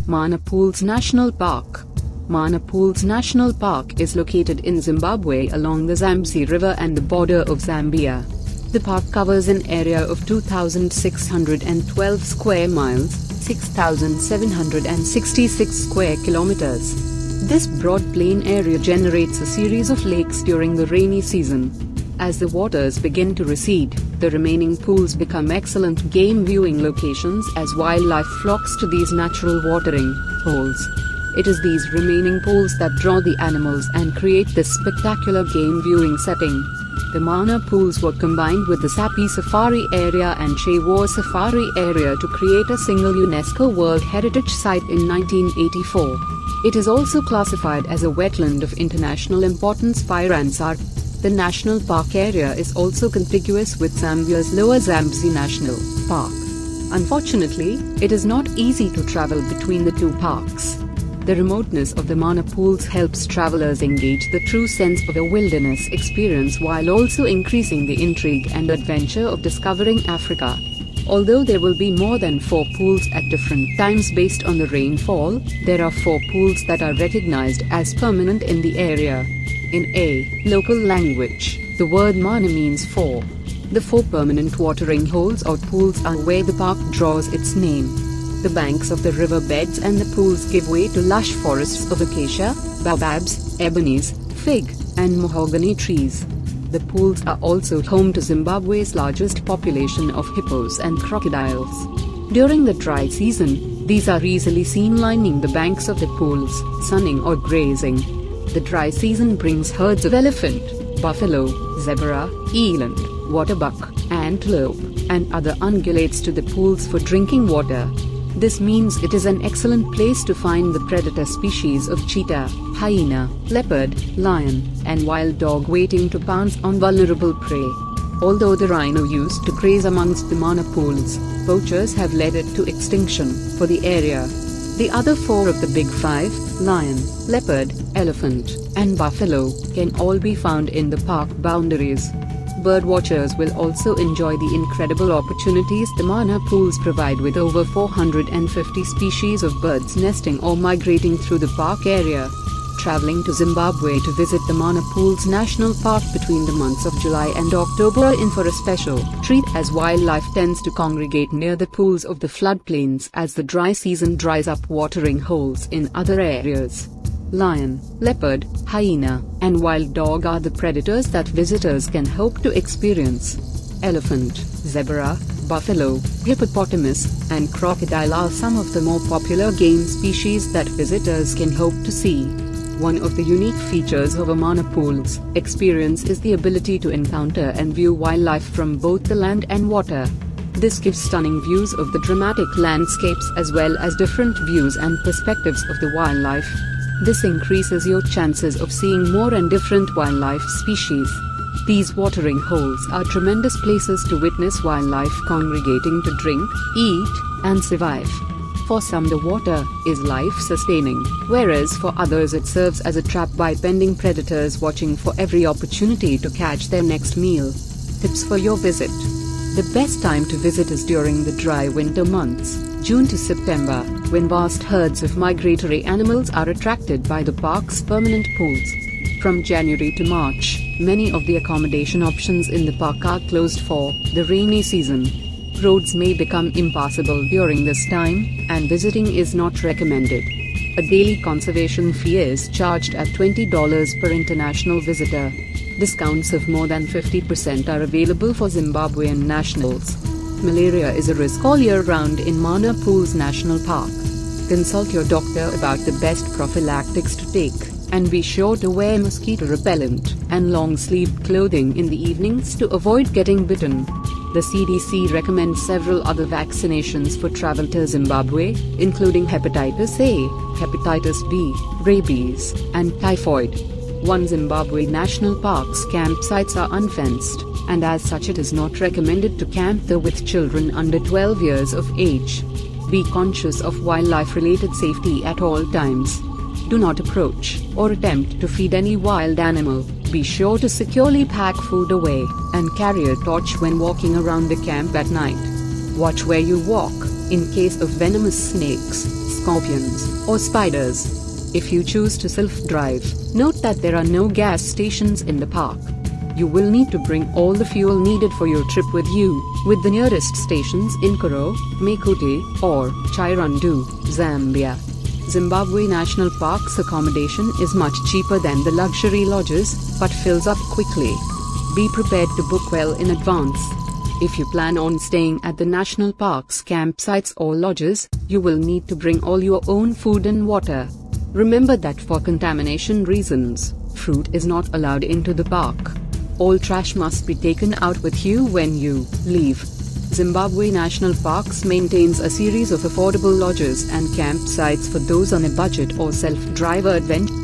Mana Pools National Park. Mana Pools National Park is located in Zimbabwe along the Zambezi River and the border of Zambia. The park covers an area of 2,612 square miles, 6,766 square kilometers. This broad plain area generates a series of lakes during the rainy season. As the waters begin to recede, the remaining pools become excellent game viewing locations as wildlife flocks to these natural watering holes. It is these remaining pools that draw the animals and create this spectacular game viewing setting. The Mana pools were combined with the Sapi Safari Area and Chewa Safari Area to create a single UNESCO World Heritage Site in 1984. It is also classified as a wetland of international importance by Ramsar. The national park area is also contiguous with Zambia's Lower Zambezi National Park. Unfortunately, it is not easy to travel between the two parks. The remoteness of the Mana pools helps travelers engage the true sense of a wilderness experience while also increasing the intrigue and adventure of discovering Africa. Although there will be more than 4 pools at different times based on the rainfall, there are 4 pools that are recognized as permanent in the area. In a local language, the word Mana means 4. The 4 permanent watering holes or pools are where the park draws its name. The banks of the river beds and the pools give way to lush forests of acacia, baobabs, ebonies, fig, and mahogany trees. The pools are also home to Zimbabwe's largest population of hippos and crocodiles. During the dry season, these are easily seen lining the banks of the pools, sunning or grazing. The dry season brings herds of elephant, buffalo, zebra, eland, waterbuck, antelope, and other ungulates to the pools for drinking water. This means it is an excellent place to find the predator species of cheetah, hyena, leopard, lion, and wild dog waiting to pounce on vulnerable prey. Although the rhino used to graze amongst the Mana pools, poachers have led it to extinction for the area. The other 4 of the big 5, lion, leopard, elephant, and buffalo, can all be found in the park boundaries. Birdwatchers will also enjoy the incredible opportunities the Mana pools provide, with over 450 species of birds nesting or migrating through the park area. Traveling to Zimbabwe to visit the Mana Pools National Park between the months of July and October in for a special treat, as wildlife tends to congregate near the pools of the floodplains as the dry season dries up watering holes in other areas. Lion, leopard, hyena, and wild dog are the predators that visitors can hope to experience. Elephant, zebra, buffalo, hippopotamus, and crocodile are some of the more popular game species that visitors can hope to see. One of the unique features of a Mana Pools experience is the ability to encounter and view wildlife from both the land and water. This gives stunning views of the dramatic landscapes as well as different views and perspectives of the wildlife. This increases your chances of seeing more and different wildlife species. These watering holes are tremendous places to witness wildlife congregating to drink, eat, and survive. For some, the water is life-sustaining, whereas for others it serves as a trap by pending predators watching for every opportunity to catch their next meal. Tips for your visit. The best time to visit is during the dry winter months, June to September, when vast herds of migratory animals are attracted by the park's permanent pools. From January to March, many of the accommodation options in the park are closed for the rainy season. Roads may become impassable during this time, and visiting is not recommended. A daily conservation fee is charged at $20 per international visitor. Discounts of more than 50% are available for Zimbabwean nationals. Malaria is a risk all year round in Mana Pools National Park. Consult your doctor about the best prophylactics to take, and be sure to wear mosquito repellent and long-sleeved clothing in the evenings to avoid getting bitten. The CDC recommends several other vaccinations for travel to Zimbabwe, including hepatitis A, hepatitis B, rabies, and typhoid. One Zimbabwe National Park's campsites are unfenced, and as such it is not recommended to camp there with children under 12 years of age. Be conscious of wildlife-related safety at all times. Do not approach or attempt to feed any wild animal. Be sure to securely pack food away and carry a torch when walking around the camp at night. Watch where you walk in case of venomous snakes, scorpions, or spiders. If you choose to self-drive, note that there are no gas stations in the park. You will need to bring all the fuel needed for your trip with you, with the nearest stations in Koro, Mekuti, or Chirandu, Zambia. Zimbabwe National Park's accommodation is much cheaper than the luxury lodges, but fills up quickly. Be prepared to book well in advance. If you plan on staying at the national park's campsites or lodges, you will need to bring all your own food and water. Remember that for contamination reasons, fruit is not allowed into the park. All trash must be taken out with you when you leave. Zimbabwe National Parks maintains a series of affordable lodges and campsites for those on a budget or self-drive adventure.